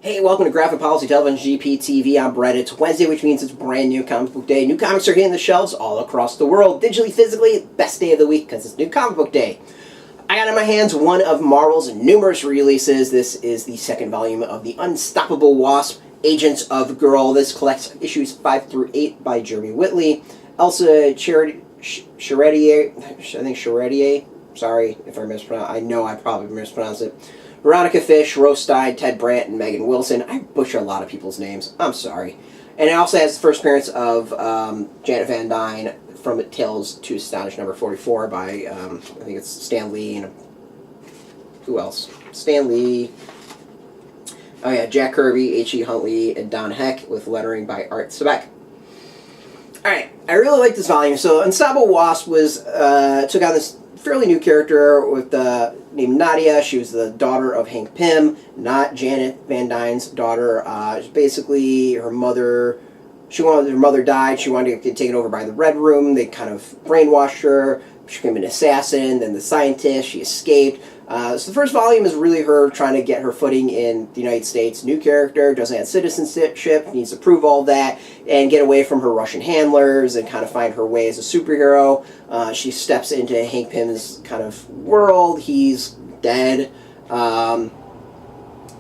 Hey, welcome to Graphic Policy Television GPTV. I'm Brett. It's Wednesday, which means it's brand new comic book day. New comics are hitting the shelves all across the world. Digitally, physically, best day of the week because it's new comic book day. I got in my hands one of Marvel's numerous releases. This is the second volume of the Unstoppable Wasp, Agents of G.I.R.L. This collects issues 5 through 8 by Jeremy Whitley. Elsa Charretier, I think Charretier. Sorry if I mispronounced. I know I probably mispronounced it. Veronica Stein, Ted Brandt, and Megan Wilson. I butcher a lot of people's names. I'm sorry. And it also has the first appearance of Janet Van Dyne from Tales to Astonish number 44 by, I think it's Stan Lee and who else? Stan Lee. Oh yeah, Jack Kirby, H.E. Huntley, and Don Heck with lettering by Art Sebeck. Alright, I really like this volume. So Unstoppable Wasp was, took on this fairly new character with named Nadia. She was the daughter of Hank Pym, not Janet Van Dyne's daughter. Basically, her mother died. She wanted to get taken over by the Red Room. They kind of brainwashed her. She became an assassin, then the scientist. She escaped. So the first volume is really her trying to get her footing in the United States. New character, doesn't have citizenship, needs to prove all that, and get away from her Russian handlers and kind of find her way as a superhero. She steps into Hank Pym's kind of world. He's dead. And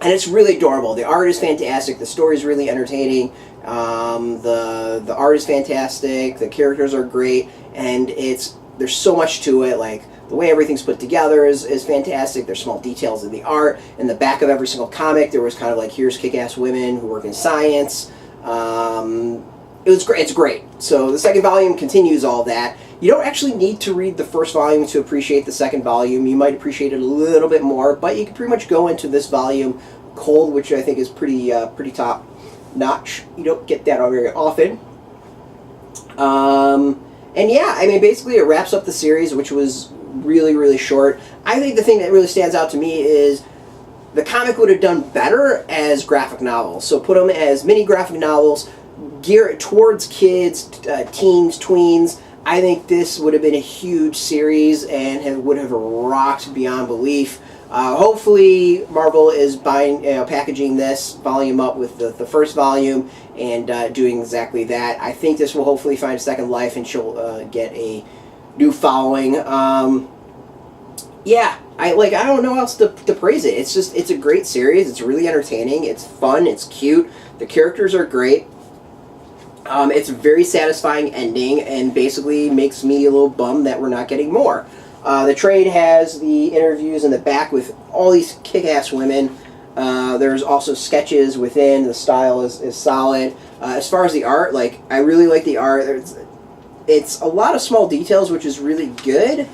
it's really adorable. The art is fantastic. The story is really entertaining. The art is fantastic. The characters are great. And there's so much to it. Like, the way everything's put together is fantastic. There's small details in the art. In the back of every single comic, there was kind of like, here's kick-ass women who work in science. It was great. It's great. So the second volume continues all that. You don't actually need to read the first volume to appreciate the second volume. You might appreciate it a little bit more, but you can pretty much go into this volume cold, which I think is pretty top notch. You don't get that very often. And yeah, I mean, basically it wraps up the series, which was really, really short. I think the thing that really stands out to me is the comic would have done better as graphic novels. So put them as mini graphic novels, geared towards kids, teens, tweens. I think this would have been a huge series and would have rocked beyond belief. Hopefully Marvel is packaging this volume up with the first volume and doing exactly that. I think this will hopefully find a second life and she'll get a new following. Yeah, I don't know how else to praise it. It's a great series. It's really entertaining. It's fun. It's cute. The characters are great. It's a very satisfying ending and basically makes me a little bummed that we're not getting more. The trade has the interviews in the back with all these kick-ass women. There's also sketches within. The style is solid. As far as the art, I really like the art. It's a lot of small details, which is really good.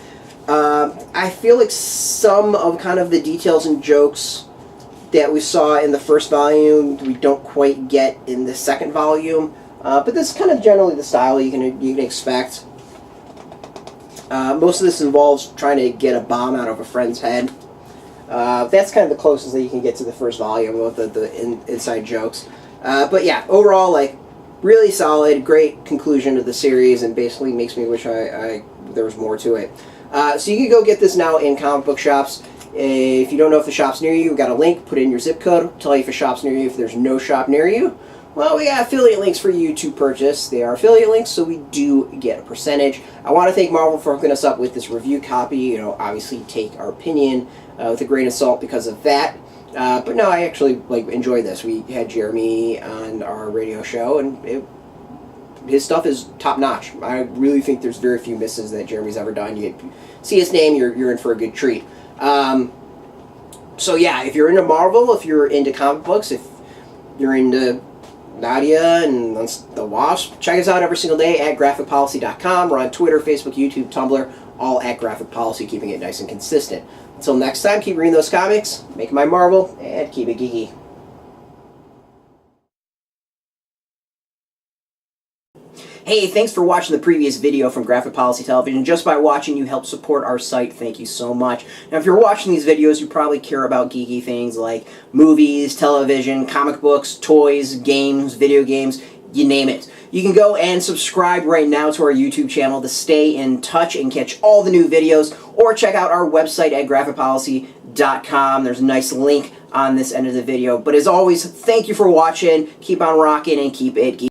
I feel like some of kind of the details and jokes that we saw in the first volume we don't quite get in the second volume. But this is kind of generally the style you can expect. Most of this involves trying to get a bomb out of a friend's head. That's kind of the closest that you can get to the first volume with the inside jokes. But yeah, overall, really solid, great conclusion to the series, and basically makes me wish there was more to it. So you can go get this now in comic book shops. If you don't know if the shop's near you, we've got a link. Put in your zip code. Tell you if a shop's near you. If there's no shop near you, well, we got affiliate links for you to purchase. They are affiliate links, so we do get a percentage. I want to thank Marvel for hooking us up with this review copy. Obviously take our opinion with a grain of salt because of that. But no, I actually enjoy this. We had Jeremy on our radio show, and his stuff is top notch. I really think there's very few misses that Jeremy's ever done. You see his name, you're in for a good treat. So yeah, if you're into Marvel, if you're into comic books, if you're into Nadia and the Wasp, check us out every single day at graphicpolicy.com. We're on Twitter, Facebook, YouTube, Tumblr, all at Graphic Policy, keeping it nice and consistent. Until next time, keep reading those comics, make my Marvel, and keep it geeky. Hey, thanks for watching the previous video from Graphic Policy Television. Just by watching, you help support our site. Thank you so much. Now, if you're watching these videos, you probably care about geeky things like movies, television, comic books, toys, games, video games, you name it. You can go and subscribe right now to our YouTube channel to stay in touch and catch all the new videos, or check out our website at graphicpolicy.com. There's a nice link on this end of the video. But as always, thank you for watching. Keep on rocking and keep it geeky.